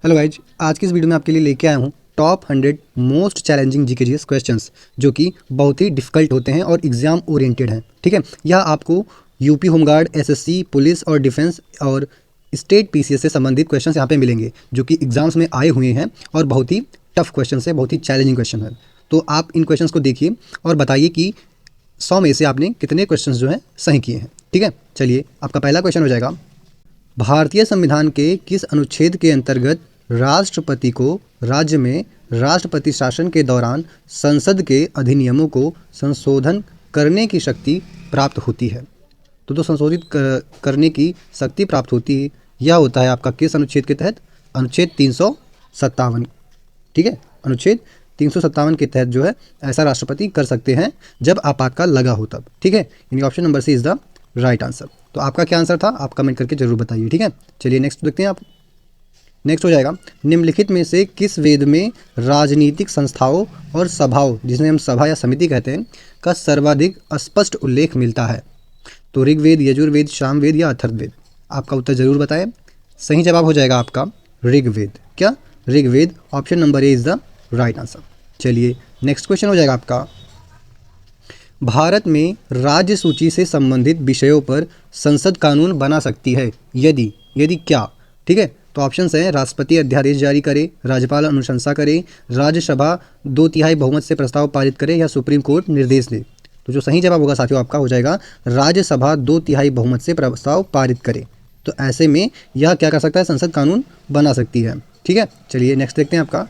Hello guys, आज की इस वीडियो में आपके लिए लेके आया हूँ top 100 most challenging GK GS questions जो कि बहुत ही डिफिकल्ट होते हैं और एग्जाम ओरिएंटेड हैं। ठीक है, यह आपको यूपी होमगार्ड, एसएससी, पुलिस और डिफेंस और स्टेट पीसीएस से संबंधित क्वेश्चंस यहाँ पे मिलेंगे जो कि एग्जाम्स में आए हुए हैं और बहुत ही टफ क्वेश्चन है, बहुत ही चैलेंजिंग क्वेश्चन है। तो आप इन क्वेश्चंस को देखिए और बताइए कि 100 में से आपने कितने क्वेश्चंस जो हैं सही किए हैं। ठीक है, चलिए आपका पहला क्वेश्चन हो जाएगा, भारतीय संविधान के किस अनुच्छेद के अंतर्गत राष्ट्रपति को राज्य में राष्ट्रपति शासन के दौरान संसद के अधिनियमों को संशोधन करने की शक्ति प्राप्त होती है? तो संशोधित करने की शक्ति प्राप्त होती है, यह होता है आपका किस अनुच्छेद के तहत? अनुच्छेद 357। ठीक है, अनुच्छेद 357 के तहत जो है ऐसा राष्ट्रपति कर सकते हैं जब आपातकाल लगा हो तब। ठीक है, यानी option number C is the right answer. तो आपका क्या आंसर था आप कमेंट करके जरूर बताइए। ठीक है, चलिए नेक्स्ट देखते हैं आप। नेक्स्ट हो जाएगा, निम्नलिखित में से किस वेद में राजनीतिक संस्थाओं और सभाओं, जिसमें हम सभा या समिति कहते हैं, का सर्वाधिक स्पष्ट उल्लेख मिलता है? तो ऋग्वेद, यजुर्वेद, सामवेद या अथर्ववेद? आपका उत्तर जरूर बताएं। सही जवाब हो जाएगा आपका ऋग्वेद। क्या? Rigveda. Option number A is the right answer. चलिए नेक्स्ट क्वेश्चन हो जाएगा आपका, भारत में राज्य सूची से संबंधित विषयों पर संसद कानून बना सकती है? यदि क्या? ठीक है, तो ऑप्शंस हैं, राष्ट्रपति अध्यादेश जारी करे, राज्यपाल अनुशंसा करे, राज्यसभा 2/3 बहुमत से प्रस्ताव पारित करे या सुप्रीम कोर्ट निर्देश दे। तो जो सही जवाब होगा साथियों आपका हो जाएगा राज्यसभा 2/3 बहुमत से प्रस्ताव पारित करे। तो ऐसे में यह क्या कर सकता है? संसद कानून बना सकती है। ठीक है, चलिए नेक्स्ट देखते हैं आपका,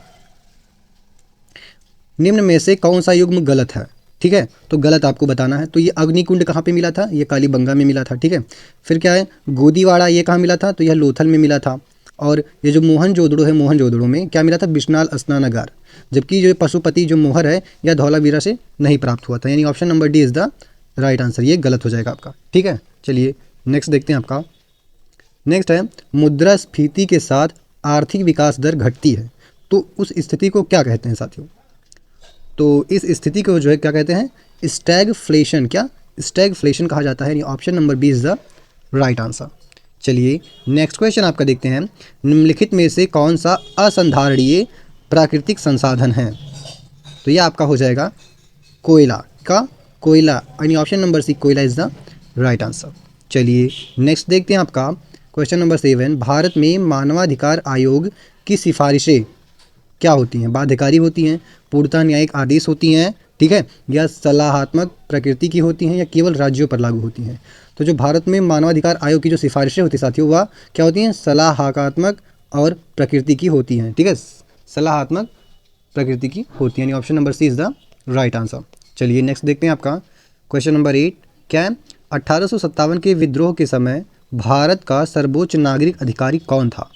निम्न में से कौन सा युग्म गलत है? ठीक है, तो गलत आपको बताना है। तो ये अग्निकुंड कहाँ पे मिला था? ये कालीबंगा में मिला था। ठीक है, फिर क्या है, गोदीवाड़ा ये कहाँ मिला था? तो यह लोथल में मिला था। और ये जो मोहनजोदड़ो है, मोहनजोदड़ो में क्या मिला था? बिश्नाल स्नानागार। जबकि जो पशुपति जो मोहर है यह धौलावीरा से नहीं प्राप्त हुआ था, यानी option number D is the right answer. ये गलत हो जाएगा आपका। ठीक है, चलिए नेक्स्ट देखते हैं आपका। नेक्स्ट है, मुद्रास्फीति के साथ आर्थिक विकास दर घटती है, तो उस स्थिति को क्या कहते हैं साथियों? तो इस स्थिति को जो है क्या कहते हैं? स्टैगफ्लेशन। क्या? स्टैगफ्लेशन कहा जाता है, यानी option number B is the right answer. चलिए नेक्स्ट क्वेश्चन आपका देखते हैं, निम्नलिखित में से कौन सा असंधारणीय प्राकृतिक संसाधन है? तो यह आपका हो जाएगा कोयला। का? कोयला, यानी ऑप्शन नंबर सी कोयला इज द राइट आंसर। चलिए नेक्स्ट देखते हैं आपका क्वेश्चन नंबर 7, भारत में मानवाधिकार आयोग की सिफारिशें क्या होती हैं? बाध्यकारी होती हैं, पूर्णतः न्यायिक आदेश होती हैं, ठीक है, या सलाहात्मक प्रकृति की होती हैं, या केवल राज्यों पर लागू होती हैं? तो जो भारत में मानवाधिकार आयोग की जो सिफारिशें होती हैं साथियों, वह क्या होती हैं? सलाहात्मक और प्रकृति की होती हैं। ठीक है, सलाहात्मक प्रकृति की होती हैं, यानी option number C is the right answer. चलिए नेक्स्ट देखते हैं आपका क्वेश्चन नंबर 8, क्या 1857 के विद्रोह के समय भारत का सर्वोच्च नागरिक अधिकारी कौन था?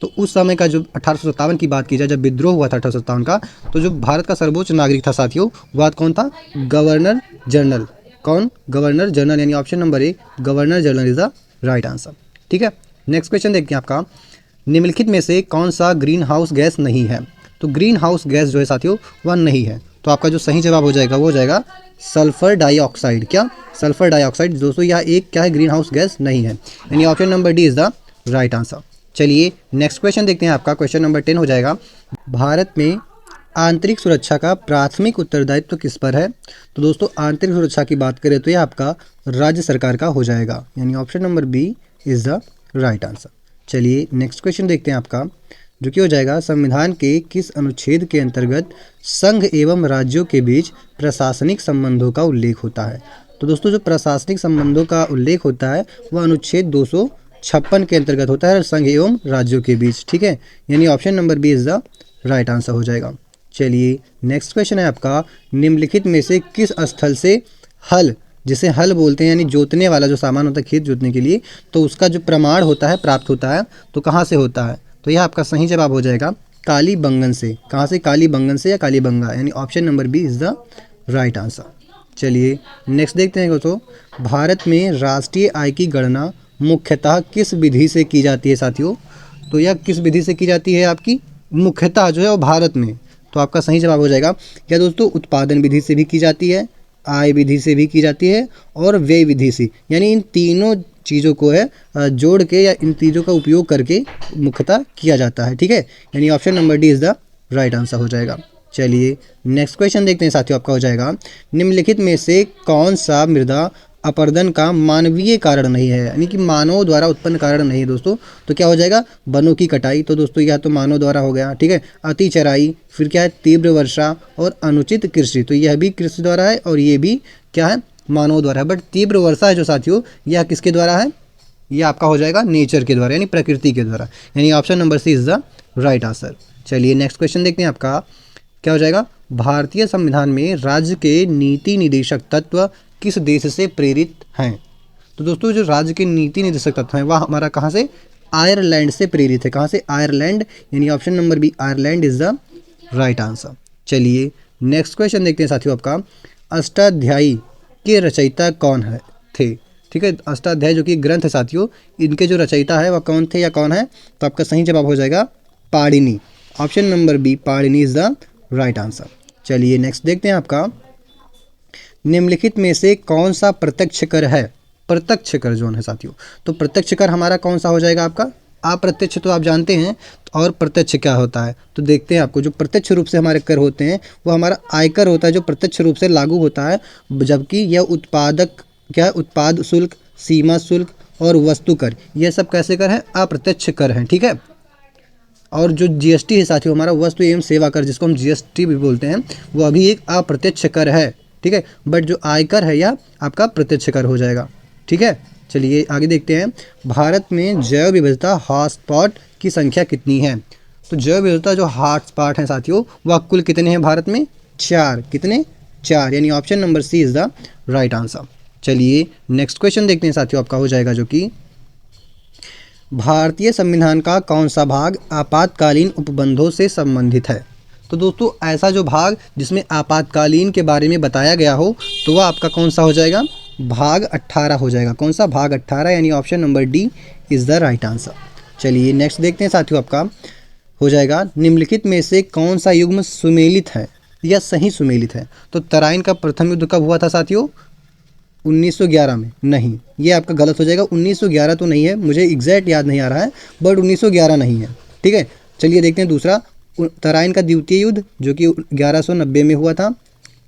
तो उस समय का जो 1857 की बात की जाए, जब विद्रोह हुआ था 1857 का, तो जो भारत का सर्वोच्च नागरिक था साथियों, वह कौन था? Governor general. कौन? गवर्नर जनरल, यानी option number a governor general is the right answer. ठीक है, नेक्स्ट क्वेश्चन देखते हैं आपका, निम्नलिखित में से कौन सा ग्रीन हाउस गैस नहीं है? तो ग्रीन हाउस गैस जो है साथियों वह नहीं है। तो आपका जो सही जवाब हो जाएगा वो हो जाएगा सल्फर डाइऑक्साइड। क्या? सल्फर डाइऑक्साइड दोस्तों यह एक क्या है? ग्रीन हाउस गैस नहीं है, यानी option number D is the right answer. चलिए नेक्स्ट क्वेश्चन देखते हैं आपका, क्वेश्चन नंबर 10 हो जाएगा, भारत में आंतरिक सुरक्षा का प्राथमिक उत्तरदायित्व किस पर है? तो दोस्तों आंतरिक सुरक्षा की बात करें तो यह आपका राज्य सरकार का हो जाएगा, यानी option number B is the right answer. चलिए नेक्स्ट क्वेश्चन देखते हैं आपका, जो कि हो जाएगा, संविधान के किस अनुच्छेद के अंतर्गत संघ एवं राज्यों के बीच प्रशासनिक संबंधों का उल्लेख होता है? तो दोस्तों जो प्रशासनिक संबंधों का उल्लेख होता है वह अनुच्छेद 256 के अंतर्गत होता है, संघ एवं राज्यों के बीच। ठीक है, यानी option number B is the right answer हो जाएगा। चलिए नेक्स्ट क्वेश्चन है आपका, निम्नलिखित में से किस स्थल से हल, जिसे हल बोलते हैं यानी जोतने वाला जो सामान होता है खेत जोतने के लिए, तो उसका जो प्रमाण होता है प्राप्त होता है, तो कहाँ से होता है? तो यह आपका सही जवाब हो जाएगा कालीबंगन से। कहाँ से? कालीबंगन से या कालीबंगा, यानी option number B is the right answer. चलिए नेक्स्ट देखते हैं दोस्तों, भारत में राष्ट्रीय आय की गणना मुख्यतः किस विधि से की जाती है साथियों? तो यह किस विधि से की जाती है आपकी? मुख्यतः जो है वो भारत में, तो आपका सही जवाब हो जाएगा क्या दोस्तों? उत्पादन विधि से भी की जाती है, आय विधि से भी की जाती है और व्यय विधि से, यानी इन तीनों चीज़ों को है जोड़ के या इन चीज़ों का उपयोग करके मुख्यतः किया जाता है, ठीक है। यानी option number D is the right answer हो जाएगा। चलिए नेक्स्ट क्वेश्चन देखते हैं साथियों, आपका हो जाएगा निम्नलिखित में से कौन सा मृदा अपरदन का मानवीय कारण नहीं है, यानी कि मानव द्वारा उत्पन्न कारण नहीं है दोस्तों। तो क्या हो जाएगा, वनों की कटाई, तो दोस्तों यह तो मानव द्वारा हो गया, ठीक है। अति चराई, फिर क्या है तीव्र वर्षा और अनुचित कृषि, तो यह भी कृषि द्वारा है और ये भी क्या है मानव द्वारा है। बट तीव्र वर्षा है जो साथियों, यह किसके द्वारा है, यह आपका हो जाएगा नेचर के द्वारा यानी प्रकृति के द्वारा, यानी option number C is the right answer. चलिए नेक्स्ट क्वेश्चन देखते हैं, आपका क्या हो जाएगा, भारतीय संविधान में राज्य के नीति निदेशक तत्व किस देश से प्रेरित हैं। तो दोस्तों जो राज्य के नीति निदेशक तत्व हैं वह हमारा कहाँ से, आयरलैंड से प्रेरित है। कहाँ से, आयरलैंड, यानी option number B Ireland is the right answer. चलिए नेक्स्ट क्वेश्चन देखते हैं साथियों, आपका अष्टाध्यायी के रचयिता कौन है थे, ठीक है। अष्टाध्यायी जो कि ग्रंथ है साथियों, इनके जो रचयिता है वह कौन थे या कौन है, तो आपका सही जवाब हो जाएगा Panini, option number B Panini is the right answer. चलिए नेक्स्ट देखते हैं, आपका निम्नलिखित में से कौन सा प्रत्यक्ष कर है, प्रत्यक्ष कर जो है साथियों, तो प्रत्यक्ष कर हमारा कौन सा हो जाएगा आपका, अप्रत्यक्ष तो आप जानते हैं, और प्रत्यक्ष क्या होता है तो देखते हैं। आपको जो प्रत्यक्ष रूप से हमारे कर होते हैं वो हमारा आयकर होता है जो प्रत्यक्ष रूप से लागू होता है, जबकि यह उत्पादक क्या है, उत्पाद शुल्क, सीमा शुल्क और वस्तु कर, यह सब कैसे कर हैं, अप्रत्यक्ष कर हैं, ठीक है। और जो जीएसटी है साथियों हमारा वस्तु एवं सेवा कर, जिसको हम जीएसटी भी बोलते हैं, वो अभी एक अप्रत्यक्ष कर है, ठीक है। बट जो आयकर है यह आपका प्रत्यक्ष कर हो जाएगा, ठीक है। चलिए आगे देखते हैं, भारत में जैव विविधता हॉटस्पॉट की संख्या कितनी है। तो जैव विविधता जो हॉटस्पॉट हैं साथियों वह कुल कितने हैं भारत में, 4, कितने, 4, यानी option number C is the right answer. चलिए नेक्स्ट क्वेश्चन देखते हैं साथियों, आपका हो जाएगा जो कि भारतीय संविधान का कौन सा भाग आपातकालीन उपबंधों से संबंधित है। तो दोस्तों ऐसा जो भाग जिसमें आपातकालीन के बारे में बताया गया हो तो वह आपका कौन सा हो जाएगा, भाग 18 हो जाएगा। कौन सा, भाग 18, यानी option number D is the right answer. चलिए नेक्स्ट देखते हैं साथियों, आपका हो जाएगा निम्नलिखित में से कौन सा युग्म सुमेलित है या सही सुमेलित है। तो तराइन का प्रथम युद्ध कब हुआ था साथियों, 1911 में, नहीं ये आपका गलत हो जाएगा। 1911 तो नहीं है, मुझे एग्जैक्ट याद नहीं आ रहा है, बट 1911 नहीं है, ठीक है। चलिए देखते हैं दूसरा, तराइन का द्वितीय युद्ध जो कि 1190 में हुआ था,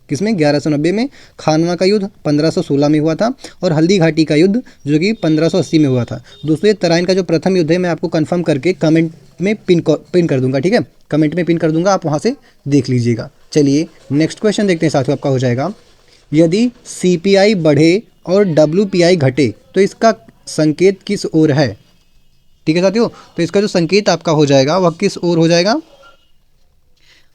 किसमें, 1190 में। खानवा का युद्ध 1516 में हुआ था, और हल्दी घाटी का युद्ध जो कि 1580 में हुआ था। दोस्तों ये तराइन का जो प्रथम युद्ध है मैं आपको कंफर्म करके कमेंट में पिन कर दूंगा, ठीक है, कमेंट में पिन कर दूंगा, आप वहाँ से देख लीजिएगा। चलिए नेक्स्ट क्वेश्चन देखते हैं साथियों, आपका हो जाएगा यदि CPI बढ़े और WPI घटे तो इसका संकेत किस ओर है, ठीक है साथियों। तो इसका जो संकेत आपका हो जाएगा वह किस ओर हो जाएगा,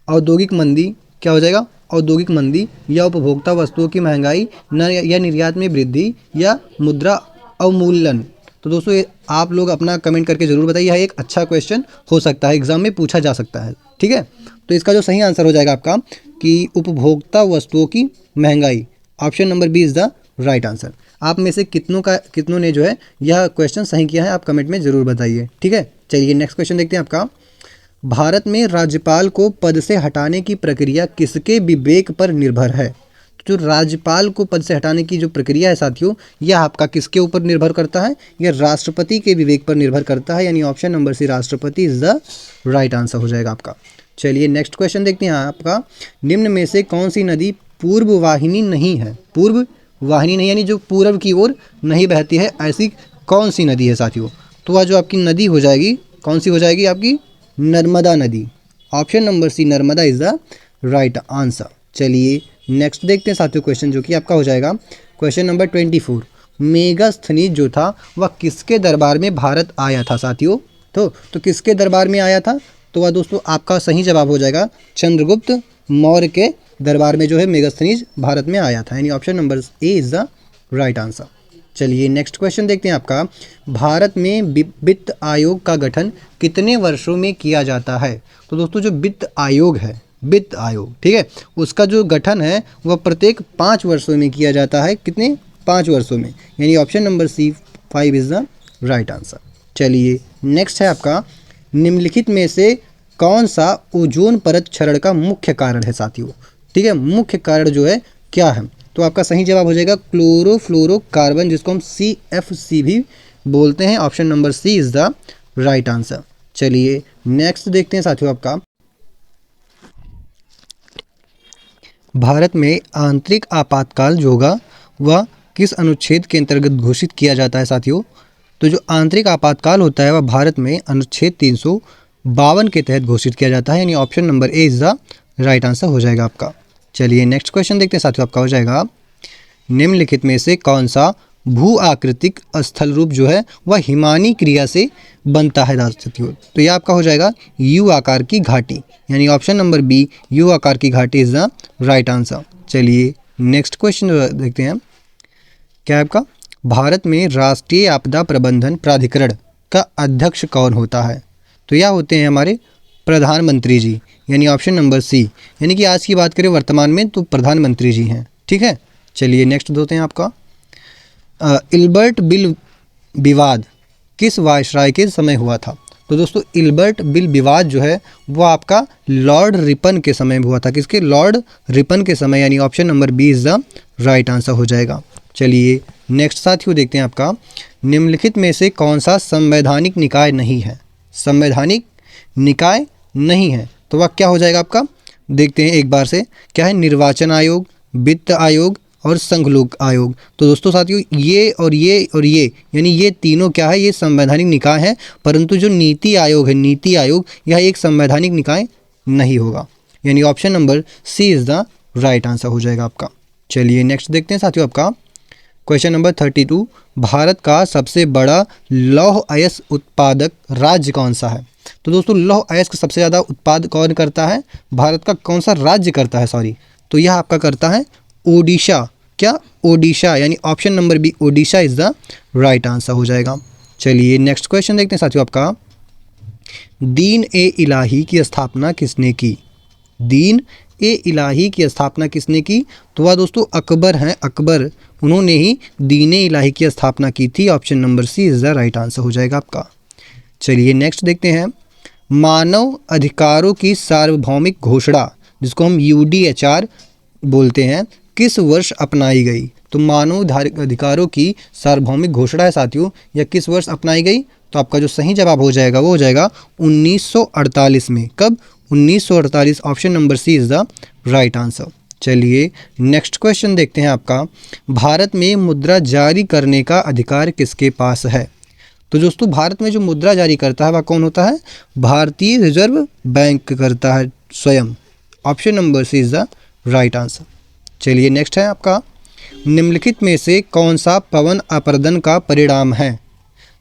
औद्योगिक मंदी, क्या हो जाएगा, औद्योगिक मंदी या उपभोक्ता वस्तुओं की महंगाई न या निर्यात में वृद्धि या मुद्रा अवमूल्यन। तो दोस्तों ये आप लोग अपना कमेंट करके ज़रूर बताइए, यह एक अच्छा क्वेश्चन हो सकता है, एग्जाम में पूछा जा सकता है, ठीक है। तो इसका जो सही आंसर हो जाएगा आपका कि उपभोक्ता वस्तुओं की महंगाई, option number B is the right answer. आप में से कितनों ने जो है यह क्वेश्चन सही किया है, आप कमेंट में ज़रूर बताइए, ठीक है। चलिए नेक्स्ट क्वेश्चन देखते हैं, आपका भारत में राज्यपाल को पद से हटाने की प्रक्रिया किसके विवेक पर निर्भर है। जो राज्यपाल को पद से हटाने की जो प्रक्रिया है साथियों यह आपका किसके ऊपर निर्भर करता है, यह राष्ट्रपति के विवेक पर निर्भर करता है, यानी ऑप्शन नंबर सी राष्ट्रपति इज़ द राइट आंसर हो जाएगा आपका। चलिए नेक्स्ट क्वेश्चन देखते हैं, आपका निम्न में से कौन सी नदी पूर्व वाहिनी नहीं है, पूर्व वाहिनी नहीं यानी जो पूर्व की ओर नहीं बहती है, ऐसी कौन सी नदी है साथियों। तो वह जो आपकी नदी हो जाएगी कौन सी हो जाएगी आपकी, नर्मदा नदी, option number C Narmada is the right answer. चलिए नेक्स्ट देखते हैं साथियों क्वेश्चन जो कि आपका हो जाएगा क्वेश्चन नंबर 24, मेगास्थनीज जो था वह किसके दरबार में भारत आया था साथियों। तो किसके दरबार में आया था, तो वह दोस्तों आपका सही जवाब हो जाएगा चंद्रगुप्त मौर्य के दरबार में जो है मेगास्थनीज भारत में आया था, यानी option number A is the right answer. चलिए नेक्स्ट क्वेश्चन देखते हैं, आपका भारत में वित्त आयोग का गठन कितने वर्षों में किया जाता है। तो दोस्तों जो वित्त आयोग है, वित्त आयोग, ठीक है, उसका जो गठन है वह प्रत्येक 5 वर्षों में किया जाता है, कितने, 5 वर्षों में, यानी option number C 5 is the right answer. चलिए नेक्स्ट है आपका निम्नलिखित में से कौन सा ओजोन परत क्षरण का मुख्य कारण है साथियों, ठीक है, मुख्य कारण जो है क्या है, तो आपका सही जवाब हो जाएगा क्लोरोफ्लोरोकार्बन, जिसको हम CFC भी बोलते हैं। Option number C is the right answer. चलिए नेक्स्ट देखते हैं साथियों आपका, भारत में आंतरिक आपातकाल जो होगा वह किस अनुच्छेद के अंतर्गत घोषित किया जाता है साथियों। तो जो आंतरिक आपातकाल होता है वह भारत में अनुच्छेद 352 के तहत घोषित किया जाता है, यानी option number A is the right answer हो जाएगा आपका। चलिए नेक्स्ट क्वेश्चन देखते हैं साथियों, आपका हो जाएगा निम्नलिखित में से कौन सा भू आकृतिक स्थल रूप जो है वह हिमानी क्रिया से बनता है साथियों। तो यह आपका हो जाएगा यू आकार की घाटी, यानी ऑप्शन नंबर बी यू आकार की घाटी इज़ द राइट आंसर। चलिए नेक्स्ट क्वेश्चन देखते हैं, क्या है आपका, भारत में राष्ट्रीय आपदा प्रबंधन प्राधिकरण का अध्यक्ष कौन होता है। तो यह होते हैं हमारे प्रधानमंत्री जी, यानी ऑप्शन नंबर सी, यानी कि आज की बात करें वर्तमान में तो प्रधानमंत्री जी हैं, ठीक है। चलिए नेक्स्ट होते हैं आपका, इल्बर्ट बिल विवाद किस वायसराय के समय हुआ था। तो दोस्तों इल्बर्ट बिल विवाद जो है वो आपका लॉर्ड रिपन के समय हुआ था। किसके, लॉर्ड रिपन के समय, यानी option number B is the right answer हो जाएगा। चलिए नेक्स्ट साथियों देखते हैं आपका, निम्नलिखित में से कौन सा संवैधानिक निकाय नहीं है। संवैधानिक निकाय नहीं है तो वह क्या हो जाएगा आपका, देखते हैं एक बार से, क्या है, निर्वाचन आयोग, वित्त आयोग और संघलोक आयोग। तो दोस्तों साथियों ये और ये और ये, यानी ये तीनों क्या है, ये संवैधानिक निकाय है, परंतु जो नीति आयोग है, नीति आयोग, यह एक संवैधानिक निकाय नहीं होगा, यानी option number C is the right answer हो जाएगा आपका। चलिए नेक्स्ट देखते हैं साथियों आपका, क्वेश्चन नंबर 32, भारत का सबसे बड़ा लौह अयस्क उत्पादक राज्य कौन सा है। तो दोस्तों लौह अयस्क सबसे ज़्यादा उत्पाद कौन करता है, भारत का कौन सा राज्य करता है, सॉरी, तो यह आपका करता है ओडिशा। क्या, ओडिशा, यानी option number B Odisha is the right answer हो जाएगा। चलिए नेक्स्ट क्वेश्चन देखते हैं साथियों आपका, दीन ए इलाही की स्थापना किसने की। दीन ए इलाही की स्थापना किसने की, तो वह दोस्तों अकबर हैं, अकबर, उन्होंने ही दीन ए इलाही की स्थापना की थी। Option number C is the right answer हो जाएगा आपका। चलिए नेक्स्ट देखते हैं, मानव अधिकारों की सार्वभौमिक घोषणा, जिसको हम UDHR बोलते हैं, किस वर्ष अपनाई गई। तो मानव अधिकारों की सार्वभौमिक घोषणा है साथियों, यह किस वर्ष अपनाई गई। तो आपका जो सही जवाब हो जाएगा वो हो जाएगा 1948 में। कब, 1948, option number C is the right answer. चलिए नेक्स्ट क्वेश्चन देखते हैं आपका, भारत में मुद्रा जारी करने का अधिकार किसके पास है। तो दोस्तों भारत में जो मुद्रा जारी करता है वह कौन होता है, भारतीय रिजर्व बैंक करता है स्वयं। Option number C is the right answer. चलिए नेक्स्ट है आपका, निम्नलिखित में से कौन सा पवन अपरदन का परिणाम है।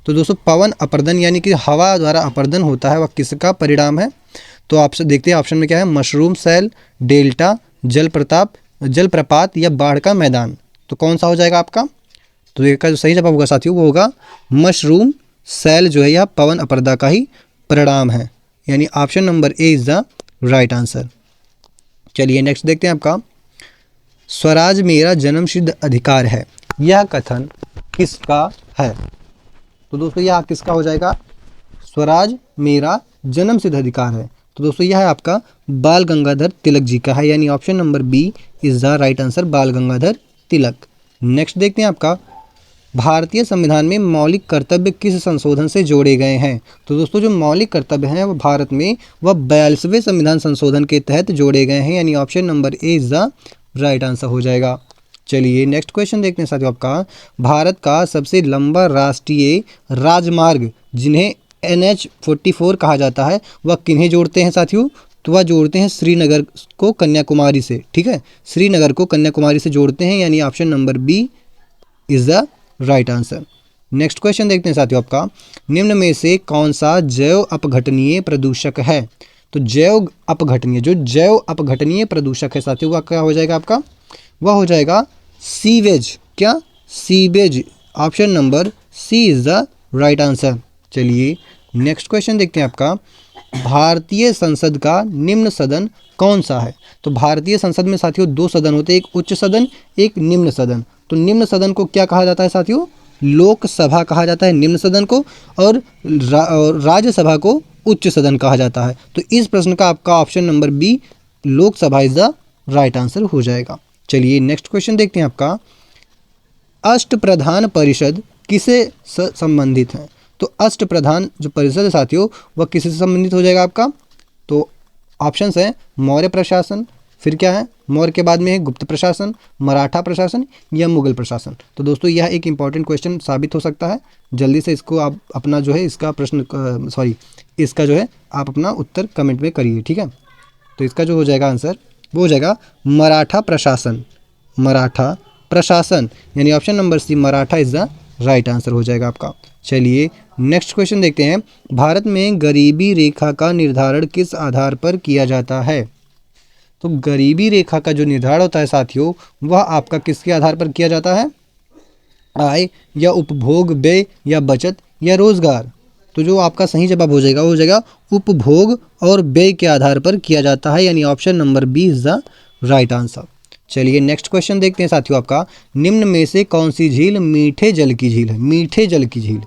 तो दोस्तों पवन अपरदन यानी कि हवा द्वारा अपरदन होता है, वह किसका परिणाम है। तो आपसे देखते हैं ऑप्शन में क्या है, मशरूम सेल, डेल्टा, जलप्रपात या बाढ़ का मैदान। तो कौन सा हो जाएगा आपका, तो इसका जो सही जवाब होगा साथियों वो होगा मशरूम सेल, जो है यह पवन अपरदा का ही परिणाम है, यानी option number A is the right answer. चलिए नेक्स्ट देखते हैं आपका, स्वराज मेरा जन्मसिद्ध अधिकार है, यह कथन किसका है। तो दोस्तों यह किसका हो जाएगा, स्वराज मेरा जन्मसिद्ध अधिकार है। तो दोस्तों यह है आपका बाल गंगाधर तिलक जी का है, यानी option number B is the right answer, Bal Gangadhar Tilak. Next देखते हैं आपका, भारतीय संविधान में मौलिक कर्तव्य किस संशोधन से जोड़े गए हैं। तो दोस्तों जो मौलिक कर्तव्य हैं वो भारत में वह 42वें संविधान संशोधन के तहत जोड़े गए हैं, यानी option number A is the right answer हो जाएगा। चलिए नेक्स्ट क्वेश्चन देखते हैं साथियों आपका, भारत का सबसे लंबा राष्ट्रीय राजमार्ग जिन्हें NH-44 कहा जाता है वह किन्हें जोड़ते हैं साथियों। तो वह जोड़ते हैं श्रीनगर को कन्याकुमारी से, ठीक है, श्रीनगर को कन्याकुमारी से जोड़ते हैं, यानी option number B is the right answer. Next question देखते हैं साथियों आपका, निम्न में से कौन सा जैव अपघटनीय प्रदूषक है। तो जैव अपघटनीय, जो जैव अपघटनीय प्रदूषक है साथियों वह क्या हो जाएगा आपका, वह हो जाएगा सीवेज। क्या, sewage, option number C is the right answer. चलिए नेक्स्ट क्वेश्चन देखते हैं आपका, भारतीय संसद का निम्न सदन कौन सा है। तो भारतीय संसद में साथियों 2 सदन होते हैं, एक उच्च सदन, एक निम्न सदन। तो निम्न सदन को क्या कहा जाता है साथियों, लोकसभा कहा जाता है निम्न सदन को, और राज्यसभा को उच्च सदन कहा जाता है। तो इस प्रश्न का आपका option number B Lok Sabha is the right answer हो जाएगा। चलिए नेक्स्ट क्वेश्चन देखते हैं आपका, अष्टप्रधान परिषद किसे संबंधित है? तो अष्टप्रधान जो परिषद है साथियों वह किससे संबंधित हो जाएगा आपका? तो ऑप्शंस है मौर्य प्रशासन, फिर क्या है मौर्य के बाद में है गुप्त प्रशासन, मराठा प्रशासन या मुगल प्रशासन। तो दोस्तों यह एक इंपॉर्टेंट क्वेश्चन साबित हो सकता है, जल्दी से इसको आप अपना जो है इसका प्रश्न इसका जो है आप अपना उत्तर कमेंट में करिए, ठीक है। तो इसका जो हो जाएगा आंसर वो हो जाएगा मराठा प्रशासन, मराठा प्रशासन, यानी option number C Maratha is the right answer हो जाएगा आपका। चलिए नेक्स्ट क्वेश्चन देखते हैं, भारत में गरीबी रेखा का निर्धारण किस आधार पर किया जाता है? तो गरीबी रेखा का जो निर्धारण होता है साथियों वह आपका किसके आधार पर किया जाता है? आय या उपभोग, व्यय या बचत या रोजगार? तो जो आपका सही जवाब हो जाएगा वो हो जाएगा उपभोग और व्यय के आधार पर किया जाता है, यानी option number B is the right answer. चलिए नेक्स्ट क्वेश्चन देखते हैं साथियों, आपका निम्न में से कौन सी झील मीठे जल की झील है? मीठे जल की झील,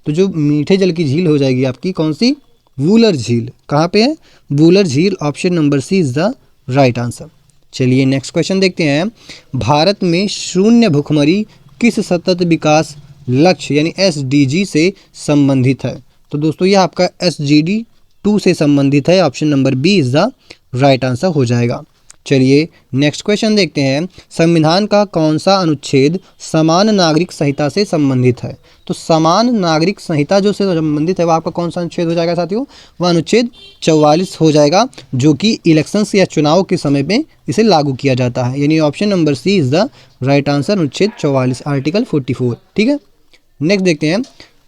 तो जो मीठे जल की झील हो जाएगी आपकी कौन सी? वूलर झील। कहाँ पे है? वूलर झील, option number C is the right answer. चलिए नेक्स्ट क्वेश्चन देखते हैं, भारत में शून्य भुखमरी किस सतत विकास लक्ष्य यानी SDG से संबंधित है? तो दोस्तों यह आपका SDG 2 से संबंधित है, option number B is the right answer हो जाएगा। चलिए नेक्स्ट क्वेश्चन देखते हैं, संविधान का कौन सा अनुच्छेद समान नागरिक संहिता से संबंधित है? तो समान नागरिक संहिता जो से संबंधित है वह आपका कौन सा अनुच्छेद हो जाएगा साथियों? वह अनुच्छेद 44 हो जाएगा, जो कि इलेक्शंस या चुनाव के समय में इसे लागू किया जाता है, यानी option number C is the right answer, अनुच्छेद 44 आर्टिकल 44, ठीक है। नेक्स्ट देखते हैं,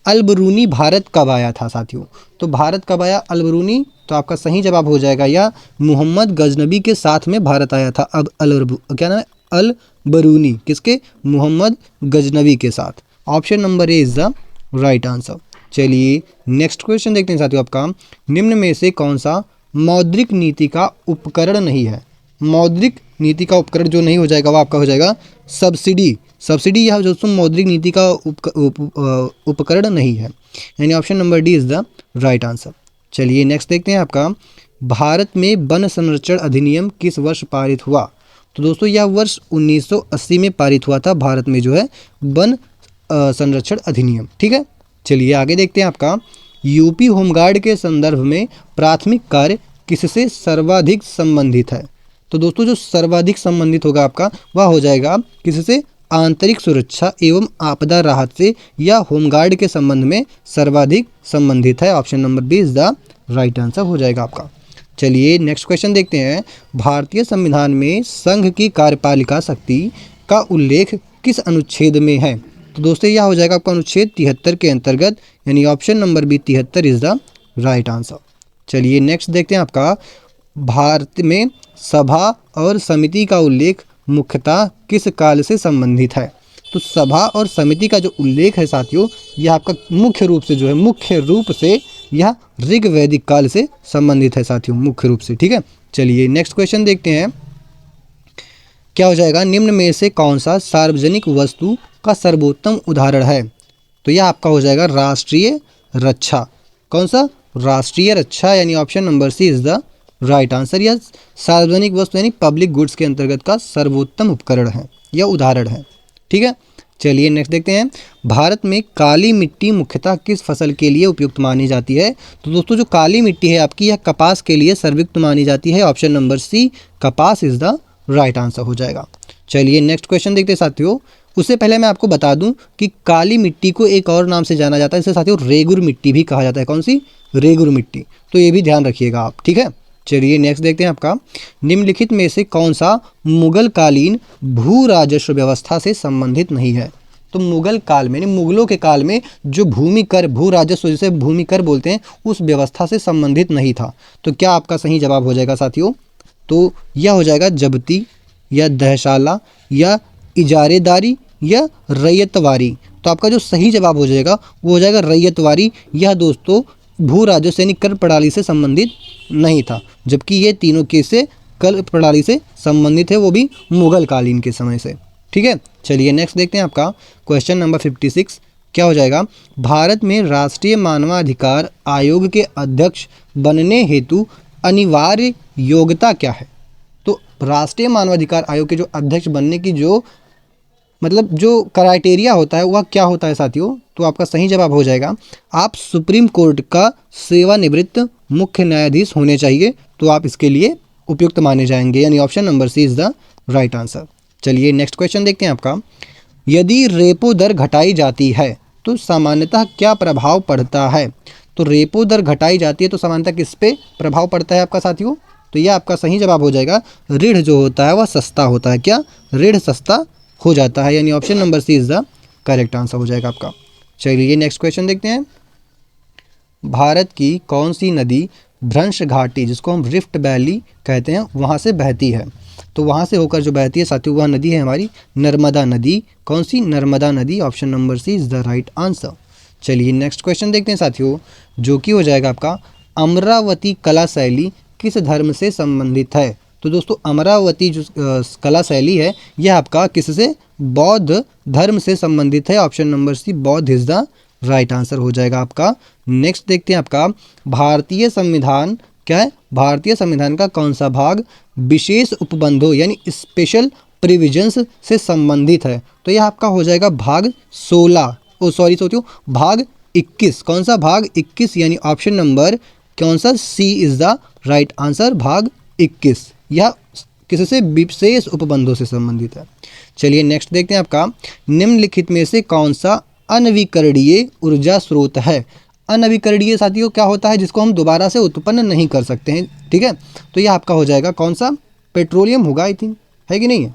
अलबरूनी भारत कब आया था साथियों? तो भारत कब आया अलबरूनी? तो आपका सही जवाब हो जाएगा या मोहम्मद गजनबी के साथ में भारत आया था। अब क्या नाम है? अलबरूनी, किसके? मोहम्मद गजनबी के साथ, option number A is the right answer. चलिए नेक्स्ट क्वेश्चन देखते हैं साथियों, आपका निम्न में से कौन सा मौद्रिक नीति का उपकरण नहीं है? मौद्रिक नीति का उपकरण जो नहीं हो जाएगा वो आपका हो जाएगा सब्सिडी। सब्सिडी यह दोस्तों मौद्रिक नीति का उपकरण नहीं है, यानी option number D is the right answer. चलिए नेक्स्ट देखते हैं, आपका भारत में वन संरक्षण अधिनियम किस वर्ष पारित हुआ? तो दोस्तों यह वर्ष 1980 में पारित हुआ था भारत में जो है वन संरक्षण अधिनियम, ठीक है। चलिए आगे देखते हैं, आपका यूपी होमगार्ड के संदर्भ में प्राथमिक कार्य किससे सर्वाधिक संबंधित है? तो दोस्तों जो सर्वाधिक संबंधित होगा आपका वह हो जाएगा किससे? आंतरिक सुरक्षा एवं आपदा राहत से, या होमगार्ड के संबंध में सर्वाधिक संबंधित है, option number B is the right answer हो जाएगा आपका। चलिए नेक्स्ट क्वेश्चन देखते हैं, भारतीय संविधान में संघ की कार्यपालिका शक्ति का उल्लेख किस अनुच्छेद में है? तो दोस्तों यह हो जाएगा आपका अनुच्छेद 73 के अंतर्गत, यानी option number B 73 is the right answer. चलिए नेक्स्ट देखते हैं, आपका भारत में सभा और समिति का उल्लेख मुख्यतः किस काल से संबंधित है? तो सभा और समिति का जो उल्लेख है साथियों यह आपका मुख्य रूप से यह ऋग्वैदिक काल से संबंधित है साथियों, मुख्य रूप से, ठीक है। चलिए नेक्स्ट क्वेश्चन देखते हैं, क्या हो जाएगा, निम्न में से कौन सा सार्वजनिक वस्तु का सर्वोत्तम उदाहरण है? तो यह आपका हो जाएगा राष्ट्रीय रक्षा। कौन सा? राष्ट्रीय रक्षा, यानी option number C is the right answer. यह सार्वजनिक वस्तु यानी पब्लिक गुड्स के अंतर्गत का सर्वोत्तम उपकरण है या उदाहरण है, ठीक है। चलिए नेक्स्ट देखते हैं, भारत में काली मिट्टी मुख्यतः किस फसल के लिए उपयुक्त मानी जाती है? तो दोस्तों जो काली मिट्टी है आपकी यह कपास के लिए सर्वयुक्त मानी जाती है, ऑप्शन नंबर सी कपास इज द राइट आंसर हो जाएगा। चलिए नेक्स्ट क्वेश्चन देखते हैं साथियों, उससे पहले मैं आपको बता दूं कि काली मिट्टी को एक और नाम से जाना जाता है, इसे साथियों रेगुर मिट्टी भी कहा जाता है। कौन सी? रेगुर मिट्टी, तो ये भी ध्यान रखिएगा आप, ठीक है। चलिए नेक्स्ट देखते हैं, आपका निम्नलिखित में से कौन सा मुगल कालीन भू राजस्व व्यवस्था से संबंधित नहीं है? तो मुगल काल में मुगलों के काल में जो भूमि कर, भू राजस्व जिसे भूमि कर बोलते हैं, उस व्यवस्था से संबंधित नहीं था। तो क्या आपका सही जवाब हो जाएगा साथियों? तो यह हो जाएगा जब्ती या दहशाला या इजारेदारी या रैयतवारी। तो आपका जो सही जवाब हो जाएगा वो हो जाएगा रैयतवारी। यह दोस्तों भू राजस्व यानी कर प्रणाली से संबंधित नहीं था, जबकि ये तीनों केस कर प्रणाली से संबंधित है, वो भी मुगल कालीन के समय से, ठीक है। चलिए नेक्स्ट देखते हैं, आपका क्वेश्चन नंबर 56 क्या हो जाएगा, भारत में राष्ट्रीय मानवाधिकार आयोग के अध्यक्ष बनने हेतु अनिवार्य योग्यता क्या है? तो राष्ट्रीय मानवाधिकार आयोग के जो अध्यक्ष बनने की जो क्राइटेरिया होता है वह क्या होता है साथियों? तो आपका सही जवाब हो जाएगा, आप सुप्रीम कोर्ट का सेवानिवृत्त मुख्य न्यायाधीश होने चाहिए, तो आप इसके लिए उपयुक्त माने जाएंगे, यानी option number C is the right answer. चलिए नेक्स्ट क्वेश्चन देखते हैं आपका, यदि रेपो दर घटाई जाती है तो सामान्यतः क्या प्रभाव पड़ता है? तो रेपो दर घटाई जाती है तो सामान्यतः किस पे प्रभाव पड़ता है आपका साथियों? तो यह आपका सही जवाब हो जाएगा, ऋण जो होता है वह सस्ता होता है। क्या? ऋण सस्ता हो जाता है, यानी option number C is the correct answer हो जाएगा आपका। चलिए नेक्स्ट क्वेश्चन देखते हैं, भारत की कौन सी नदी भ्रंश घाटी, जिसको हम रिफ्ट वैली कहते हैं, वहाँ से बहती है? तो वहाँ से होकर जो बहती है साथियों वह नदी है हमारी नर्मदा नदी। कौन सी? नर्मदा नदी। Option number C is the right answer. चलिए नेक्स्ट क्वेश्चन देखते हैं साथियों, जो कि हो जाएगा आपका, अमरावती कला शैली किस धर्म से संबंधित है? तो दोस्तों अमरावती जो कला शैली है यह आपका किससे? बौद्ध धर्म से संबंधित है। ऑप्शन नंबर सी बौद्ध इज द राइट आंसर हो जाएगा आपका। नेक्स्ट देखते हैं आपका, भारतीय संविधान क्या है? भारतीय संविधान का कौन सा भाग विशेष उपबंधों यानी स्पेशल प्रिविजंस से संबंधित है? तो यह आपका हो जाएगा भाग 16, भाग 21। कौन सा? भाग 21, यानी ऑप्शन नंबर कौन सा? सी इज द राइट आंसर, भाग 21। यह किससे? विशेष उपबंधों से संबंधित है। चलिए नेक्स्ट देखते हैं आपका, निम्नलिखित में से कौन सा अनवीकरणीय ऊर्जा स्रोत है? अनवीकरणीय साथियों क्या होता है? जिसको हम दोबारा से उत्पन्न नहीं कर सकते हैं, ठीक है। तो यह आपका हो जाएगा कौन सा? पेट्रोलियम होगा, आई थिंक, है कि नहीं है?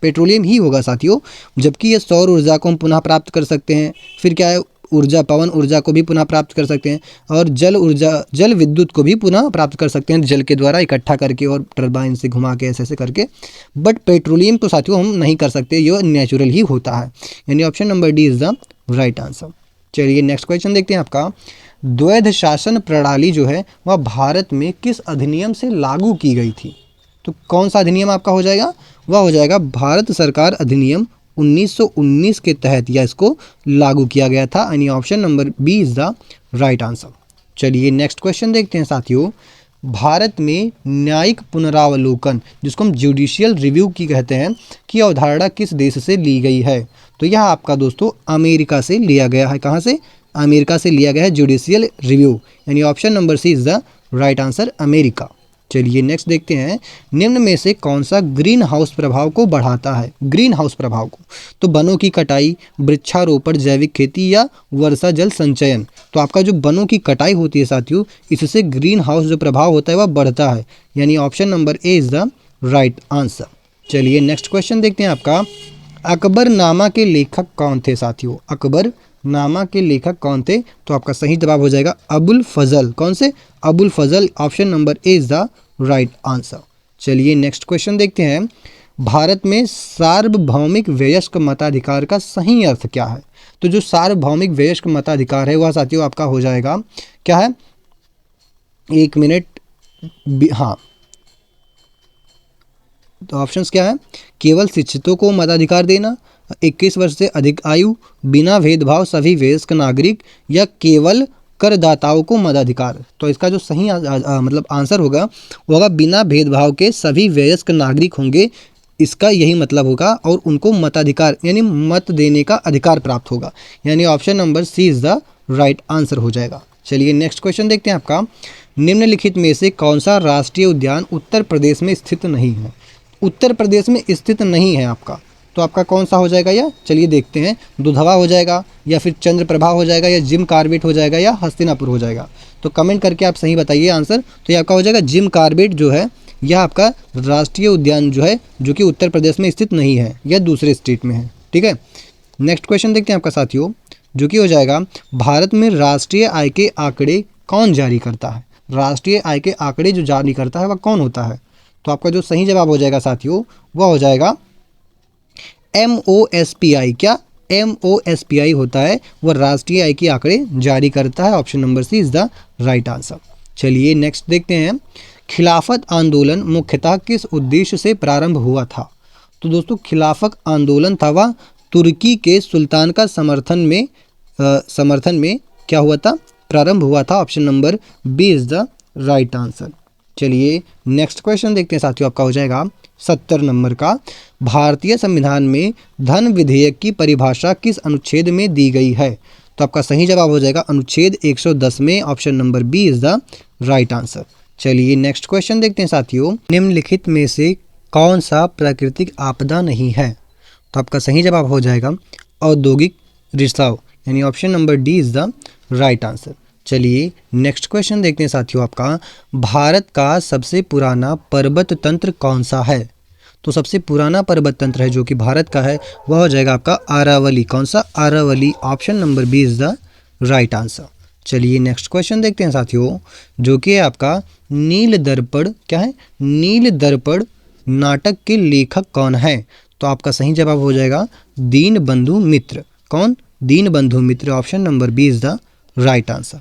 पेट्रोलियम ही होगा साथियों, जबकि ये सौर ऊर्जा को हम पुनः प्राप्त कर सकते हैं। फिर क्या है? ऊर्जा, पवन ऊर्जा को भी पुनः प्राप्त कर सकते हैं, और जल ऊर्जा, जल विद्युत को भी पुनः प्राप्त कर सकते हैं, जल के द्वारा इकट्ठा करके और टरबाइन से घुमा के ऐसे ऐसे करके। बट पेट्रोलियम तो साथियों हम नहीं कर सकते, ये नेचुरल ही होता है, यानी option number D is the right answer. चलिए नेक्स्ट क्वेश्चन देखते हैं आपका, द्वैध शासन प्रणाली जो है वह भारत में किस अधिनियम से लागू की गई थी? तो कौन सा अधिनियम आपका हो जाएगा? वह हो जाएगा भारत सरकार अधिनियम 1919 के तहत यह इसको लागू किया गया था, यानी option number B is the right answer. चलिए नेक्स्ट क्वेश्चन देखते हैं साथियों, भारत में न्यायिक पुनरावलोकन, जिसको हम जुडिशियल रिव्यू की कहते हैं, की अवधारणा किस देश से ली गई है? तो यह आपका दोस्तों अमेरिका से लिया गया है। कहाँ से? अमेरिका से लिया गया है जुडिशियल रिव्यू, यानी option number C is the right answer, America. चलिए नेक्स्ट देखते हैं, निम्न में से कौन सा ग्रीन हाउस प्रभाव को बढ़ाता है? ग्रीन हाउस प्रभाव को, तो वनों की कटाई, वृक्षारोपण, जैविक खेती या वर्षा जल संचयन। तो आपका जो वनों की कटाई होती है साथियों, इससे ग्रीन हाउस जो प्रभाव होता है वह बढ़ता है, यानी option number A is the right answer. चलिए नेक्स्ट क्वेश्चन देखते हैं आपका, अकबरनामा के लेखक कौन थे साथियों? अकबरनामा के लेखक कौन थे? तो आपका सही जवाब हो जाएगा अबुल फजल। कौन से? Abul Fazal. Option number A is the right answer. चलिए नेक्स्ट क्वेश्चन देखते हैं, भारत में सार्वभौमिक वयस्क मताधिकार का सही अर्थ क्या है? तो जो सार्वभौमिक वयस्क मताधिकार है वह साथियों आपका हो जाएगा, क्या है? एक मिनट, हाँ, तो ऑप्शंस क्या है? केवल शिक्षितों को मताधिकार देना, 21 वर्ष से अधिक आयु, बिना भेदभाव सभी वयस्क नागरिक, या केवल करदाताओं को मताधिकार। तो इसका जो सही आंसर होगा वो होगा बिना भेदभाव के सभी वयस्क नागरिक होंगे, इसका यही मतलब होगा, और उनको मताधिकार यानी मत देने का अधिकार प्राप्त होगा, यानी option number C is the right answer हो जाएगा। चलिए नेक्स्ट क्वेश्चन देखते हैं आपका, निम्नलिखित में से कौन सा राष्ट्रीय उद्यान उत्तर प्रदेश में स्थित नहीं है? उत्तर प्रदेश में स्थित नहीं है आपका, तो आपका कौन सा हो जाएगा यह? चलिए देखते हैं, दुधवा हो जाएगा, या फिर चंद्रप्रभा हो जाएगा, या जिम कार्बेट हो जाएगा, या हस्तिनापुर हो जाएगा। तो कमेंट करके आप सही बताइए आंसर। तो ये आपका हो जाएगा जिम कार्बेट जो है, यह आपका राष्ट्रीय उद्यान जो है, जो कि उत्तर प्रदेश में स्थित नहीं है, यह दूसरे स्टेट में है, ठीक है। नेक्स्ट क्वेश्चन देखते हैं आपका साथियों, जो कि हो जाएगा, भारत में राष्ट्रीय आय के आंकड़े कौन जारी करता है? राष्ट्रीय आय के आंकड़े जो जारी करता है वह कौन होता है? तो आपका जो सही जवाब हो जाएगा साथियों वह हो जाएगा MOSPI। क्या? MOSPI होता है, वह राष्ट्रीय आय के आंकड़े जारी करता है। Option number C is the right answer. चलिए नेक्स्ट देखते हैं, खिलाफत आंदोलन मुख्यतः किस उद्देश्य से प्रारंभ हुआ था? तो दोस्तों खिलाफत आंदोलन था वह तुर्की के सुल्तान का समर्थन में क्या हुआ था? प्रारंभ हुआ था। Option number B is the right answer. चलिए नेक्स्ट क्वेश्चन देखते हैं साथियों, आपका हो जाएगा 70 नंबर का। भारतीय संविधान में धन विधेयक की परिभाषा किस अनुच्छेद में दी गई है? तो आपका सही जवाब हो जाएगा अनुच्छेद 110 में। Option number B is the right answer. चलिए नेक्स्ट क्वेश्चन देखते हैं साथियों, निम्नलिखित में से कौन सा प्राकृतिक आपदा नहीं है? तो आपका सही जवाब हो जाएगा औद्योगिक रिसाव, यानी option number D is the right answer. चलिए नेक्स्ट क्वेश्चन देखते हैं साथियों, आपका भारत का सबसे पुराना पर्वत तंत्र कौन सा है? तो सबसे पुराना पर्वत तंत्र है जो कि भारत का है वह हो जाएगा आपका अरावली। कौन सा? Aravalli. Option number B is the right answer. चलिए नेक्स्ट क्वेश्चन देखते हैं साथियों, जो कि है आपका नील दर्पण। क्या है? नील दर्पण नाटक के लेखक कौन है? तो आपका सही जवाब हो जाएगा दीनबंधु मित्र। कौन? Dinabandhu Mitra. Option number B is the right answer.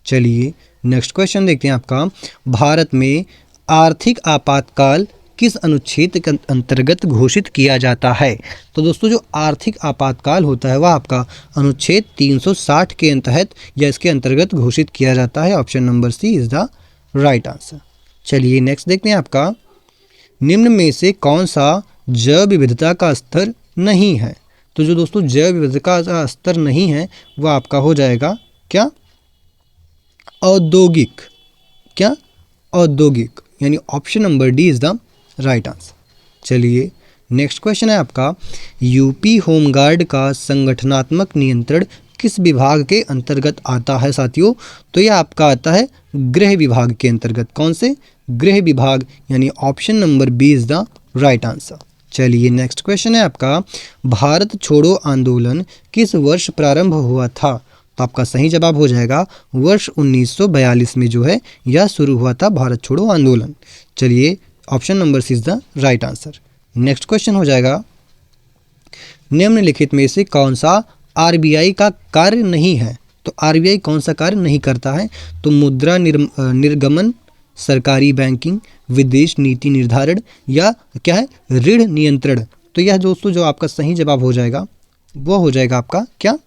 चलिए नेक्स्ट क्वेश्चन देखते हैं, आपका भारत में आर्थिक आपातकाल किस अनुच्छेद के अंतर्गत घोषित किया जाता है? तो दोस्तों जो आर्थिक आपातकाल होता है वह आपका अनुच्छेद 360 के तहत या इसके अंतर्गत घोषित किया जाता है। Option number C is the right answer. चलिए नेक्स्ट देखते हैं, आपका निम्न में से कौन सा जैव विविधता का स्तर नहीं है? तो जो दोस्तों जैव विविधता का स्तर नहीं है वह आपका हो जाएगा क्या? औद्योगिक। क्या? औद्योगिक, यानी option number D is the right answer. चलिए नेक्स्ट क्वेश्चन है आपका, यूपी होमगार्ड का संगठनात्मक नियंत्रण किस विभाग के अंतर्गत आता है साथियों? तो यह आपका आता है गृह विभाग के अंतर्गत। कौन से? गृह विभाग, यानी option number B is the right answer. चलिए नेक्स्ट क्वेश्चन है आपका, भारत छोड़ो आंदोलन किस वर्ष प्रारंभ हुआ था? तो आपका सही जवाब हो जाएगा वर्ष 1942 में जो है यह शुरू हुआ था भारत छोड़ो आंदोलन। चलिए option number C is the right answer. Next question हो जाएगा, निम्नलिखित में से कौन सा आरबीआई का कार्य नहीं है? तो आरबीआई कौन सा कार्य नहीं करता है? तो मुद्रा निर्गमन, सरकारी बैंकिंग, विदेश नीति निर्धारण या क्या है ऋण नियंत्रण। तो यह दोस्तों जो आपका सही जवाब हो जाएगा वो हो जाएगा आपका क्या?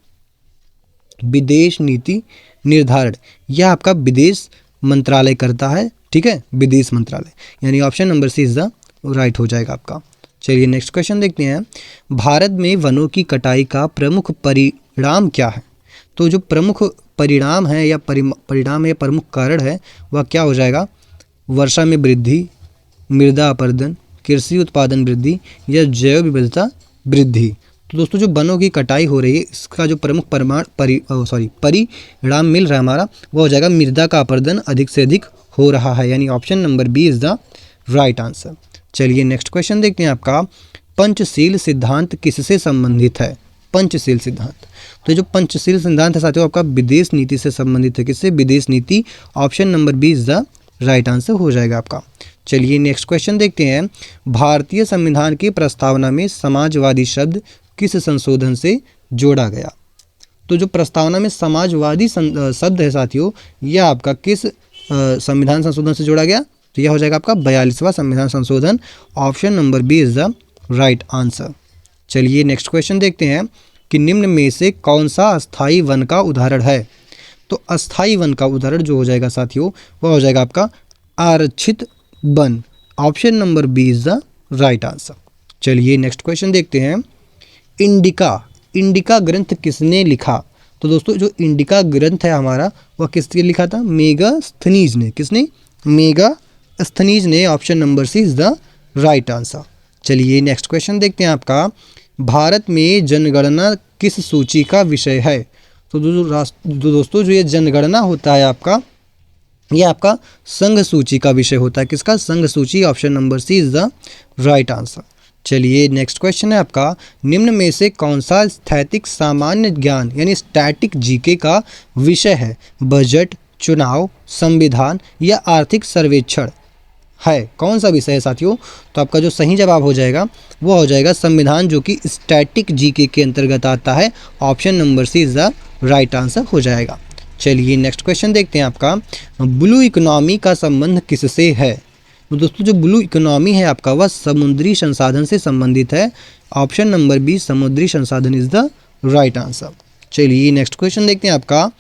विदेश नीति निर्धारण। यह आपका विदेश मंत्रालय करता है। ठीक है, विदेश मंत्रालय, यानी option number C is the right हो जाएगा आपका। चलिए नेक्स्ट क्वेश्चन देखते हैं, भारत में वनों की कटाई का प्रमुख परिणाम क्या है? तो जो प्रमुख परिणाम है या परिणाम या प्रमुख कारण है वह क्या हो जाएगा? वर्षा में वृद्धि, मृदा अपरदन, कृषि उत्पादन वृद्धि या जैव विविधता वृद्धि। तो दोस्तों जो वनों की कटाई हो रही है इसका जो प्रमुख परिणाम मिल रहा है हमारा वो हो जाएगा मृदा का अपरदन अधिक से अधिक हो रहा है, यानी option number B is the right answer. चलिए नेक्स्ट क्वेश्चन देखते हैं, आपका पंचशील सिद्धांत किससे संबंधित है? पंचशील सिद्धांत, तो जो पंचशील सिद्धांत है साथियों आपका विदेश नीति से संबंधित है। किससे? विदेश नीति। Option number B is the right answer हो जाएगा आपका। चलिए नेक्स्ट क्वेश्चन देखते हैं, भारतीय संविधान की प्रस्तावना में समाजवादी शब्द किस संशोधन से जोड़ा गया? तो जो प्रस्तावना में समाजवादी शब्द है साथियों यह आपका किस संविधान संशोधन से जोड़ा गया? तो यह हो जाएगा आपका 42वां संविधान संशोधन। Option number B is the right answer. चलिए नेक्स्ट क्वेश्चन देखते हैं कि निम्न में से कौन सा अस्थाई वन का उदाहरण है? तो अस्थाई वन का उदाहरण जो हो जाएगा साथियों वह हो जाएगा आपका आरक्षित वन। Option number B is the right answer. चलिए नेक्स्ट क्वेश्चन देखते हैं, इंडिका ग्रंथ किसने लिखा? तो दोस्तों जो इंडिका ग्रंथ है हमारा वह किसने लिखा था? मेगास्थनीज ने। किसने? मेगास्थनीज ने। Option number C is the right answer. चलिए नेक्स्ट क्वेश्चन देखते हैं, आपका भारत में जनगणना किस सूची का विषय है? तो दोस्तों जो ये जनगणना होता है आपका ये आपका संघ सूची का विषय होता है। किसका? संघ सूची। Option number C is the right answer. चलिए नेक्स्ट क्वेश्चन है आपका, निम्न में से कौन सा स्थैतिक सामान्य ज्ञान यानी स्टैटिक जीके का विषय है? बजट, चुनाव, संविधान या आर्थिक सर्वेक्षण है? कौन सा विषय है साथियों? तो आपका जो सही जवाब हो जाएगा वो हो जाएगा संविधान, जो कि स्टैटिक जीके के अंतर्गत आता है। Option number C is the right answer हो जाएगा। चलिए नेक्स्ट क्वेश्चन देखते हैं, आपका ब्लू इकोनॉमी का संबंध किससे है? तो दोस्तों जो ब्लू इकोनॉमी है आपका वह समुद्री संसाधन से संबंधित है। ऑप्शन नंबर बी समुद्री संसाधन इज द राइट आंसर। चलिए नेक्स्ट क्वेश्चन देखते हैं, आपका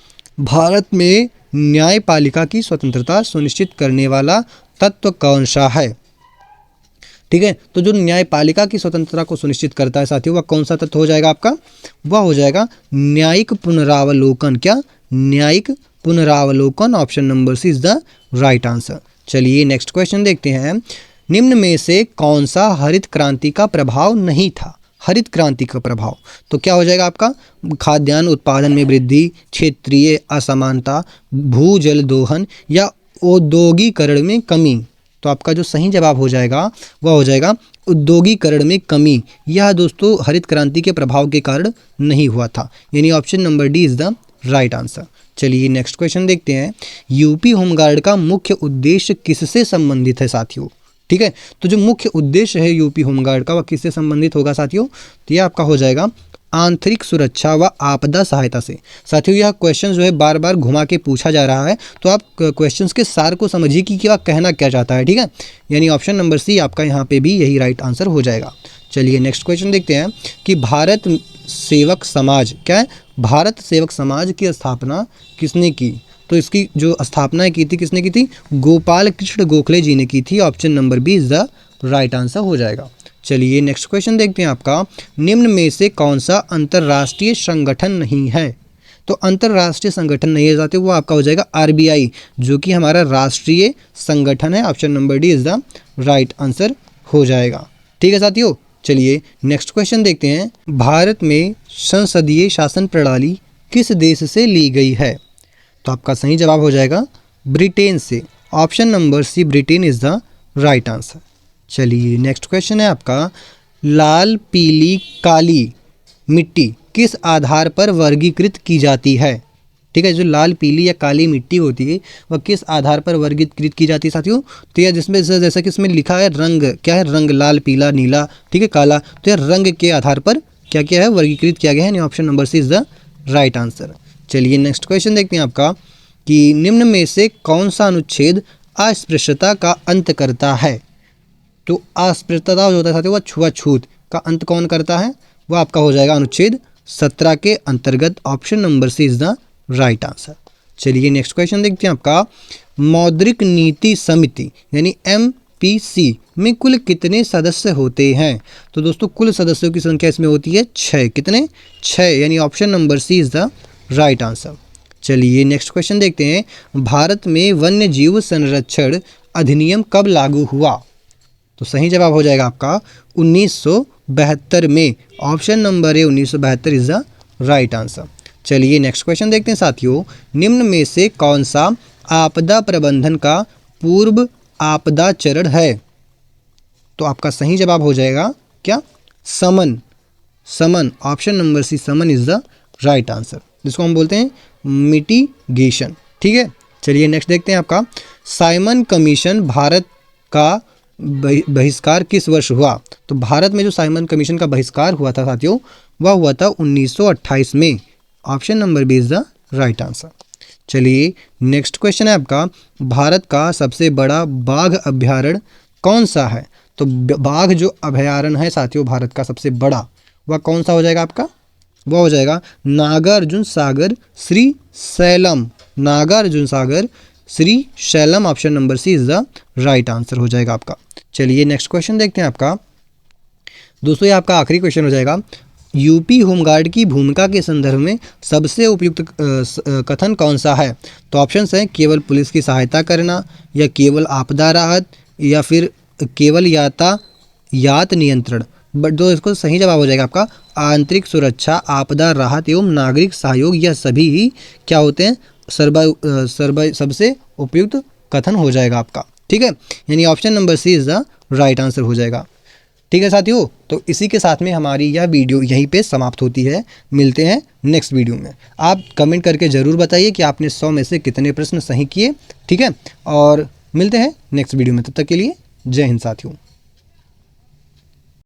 भारत में न्यायपालिका की स्वतंत्रता सुनिश्चित करने वाला तत्व कौन सा है? ठीक है, तो जो न्यायपालिका की स्वतंत्रता को सुनिश्चित करता है साथियों, वह कौन सा तत्व हो जाएगा आपका? वह हो जाएगा न्यायिक पुनरावलोकन। क्या? न्यायिक पुनरावलोकन। Option number C is the right answer. चलिए नेक्स्ट क्वेश्चन देखते हैं। निम्न में से कौन सा हरित क्रांति का प्रभाव नहीं था? हरित क्रांति का प्रभाव तो क्या हो जाएगा आपका? खाद्यान्न उत्पादन में वृद्धि, क्षेत्रीय असमानता, भूजल दोहन या औद्योगिकरण में कमी। तो आपका जो सही जवाब हो जाएगा वह हो जाएगा औद्योगिकरण में कमी। यह दोस्तों हरित क्रांति के प्रभाव के कारण नहीं हुआ था, यानी option number D is the right answer. चलिए नेक्स्ट क्वेश्चन देखते हैं। यूपी होमगार्ड का मुख्य उद्देश्य किससे संबंधित है साथियों? ठीक है, तो जो मुख्य उद्देश्य है यूपी होमगार्ड का वह किससे संबंधित होगा साथियों? तो यह आपका हो जाएगा आंतरिक सुरक्षा व आपदा सहायता से। साथियों यह क्वेश्चन जो है बार बार घुमा के पूछा जा रहा है, तो आप क्वेश्चंस के सार को समझिए कि वह कहना क्या चाहता है। ठीक है, यानी ऑप्शन नंबर सी आपका यहाँ पे भी यही राइट आंसर हो जाएगा। चलिए नेक्स्ट क्वेश्चन देखते हैं कि भारत सेवक समाज, क्या है? भारत सेवक समाज की स्थापना किसने की? तो इसकी जो स्थापना की थी किसने की थी? गोपाल कृष्ण गोखले जी ने की थी। Option number B is the right answer हो जाएगा। चलिए नेक्स्ट क्वेश्चन देखते हैं आपका। निम्न में से कौन सा अंतर्राष्ट्रीय संगठन नहीं है? तो अंतर्राष्ट्रीय संगठन नहीं है साथियों, वो आपका हो जाएगा आरबीआई, जो कि हमारा राष्ट्रीय संगठन है। Option number D is the right answer हो जाएगा। ठीक है साथियों, चलिए नेक्स्ट क्वेश्चन देखते हैं। भारत में संसदीय शासन प्रणाली किस देश से ली गई है? तो आपका सही जवाब हो जाएगा ब्रिटेन से। Option number C Britain is the right answer. चलिए नेक्स्ट क्वेश्चन है आपका। लाल, पीली, काली मिट्टी किस आधार पर वर्गीकृत की जाती है? ठीक है, जो लाल, पीली या काली मिट्टी होती है वह किस आधार पर वर्गीकृत की जाती है साथियों? तो यह जिसमें जैसा कि इसमें लिखा है रंग, क्या है? रंग लाल, पीला, नीला, ठीक है, काला। तो यह रंग के आधार पर क्या क्या है? वर्गीकृत किया गया है। Option number C is the right answer. चलिए नेक्स्ट क्वेश्चन देखते हैं आपका कि निम्न में से कौन सा अनुच्छेद अस्पृश्यता का अंत करता है? तो अस्पृश्यता जो होता है साथियों वह छुआछूत का अंत कौन करता है? वह आपका हो जाएगा अनुच्छेद 17 के अंतर्गत। Option number C is the right answer. चलिए नेक्स्ट क्वेश्चन देखते हैं आपका। मौद्रिक नीति समिति यानी MPC में कुल कितने सदस्य होते हैं? तो दोस्तों कुल सदस्यों की संख्या इसमें होती है 6। कितने? 6, यानी option number C is the right answer. चलिए नेक्स्ट क्वेश्चन देखते हैं। भारत में वन्य जीव संरक्षण अधिनियम कब लागू हुआ? तो सही जवाब हो जाएगा आपका 1972 में। Option number A 1972 is the right answer. चलिए नेक्स्ट क्वेश्चन देखते हैं साथियों। निम्न में से कौन सा आपदा प्रबंधन का पूर्व आपदा चरण है? तो आपका सही जवाब हो जाएगा क्या? Summon. Summon, option number c summon is the right answer, जिसको हम बोलते हैं मिटिगेशन। ठीक है, चलिए नेक्स्ट देखते हैं आपका। साइमन कमीशन भारत का बहिष्कार किस वर्ष हुआ? तो भारत में जो साइमन कमीशन का बहिष्कार हुआ था साथियों वह हुआ था 1928 में। Option number B is the right answer. चलिए नेक्स्ट क्वेश्चन है आपका। भारत का सबसे बड़ा बाघ अभयारण्य कौन सा है? तो बाघ जो अभयारण्य है साथियों भारत का सबसे बड़ा, वह कौन सा हो जाएगा आपका? वह हो जाएगा Nagarjuna Sagar Srisailam. Nagarjuna Sagar Srisailam, option number C is the right answer हो जाएगा आपका। चलिए नेक्स्ट क्वेश्चन देखते हैं आपका। दोस्तों ये आपका आखिरी क्वेश्चन हो जाएगा। यूपी होमगार्ड की भूमिका के संदर्भ में सबसे उपयुक्त कथन कौन सा है? तो ऑप्शंस हैं केवल पुलिस की सहायता करना, या केवल आपदा राहत, या फिर केवल यातायात नियंत्रण। बट जो इसको सही जवाब हो जाएगा आपका आंतरिक सुरक्षा, आपदा राहत एवं नागरिक सहयोग। यह सभी ही क्या होते हैं? सबसे उपयुक्त कथन हो जाएगा आपका। ठीक है, यानी option number C is the right answer हो जाएगा। ठीक है साथियों, तो इसी के साथ में हमारी यह वीडियो यहीं पे समाप्त होती है। मिलते हैं नेक्स्ट वीडियो में। आप कमेंट करके ज़रूर बताइए कि आपने 100 में से कितने प्रश्न सही किए। ठीक है, और मिलते हैं नेक्स्ट वीडियो में। तब तक के लिए जय हिंद साथियों।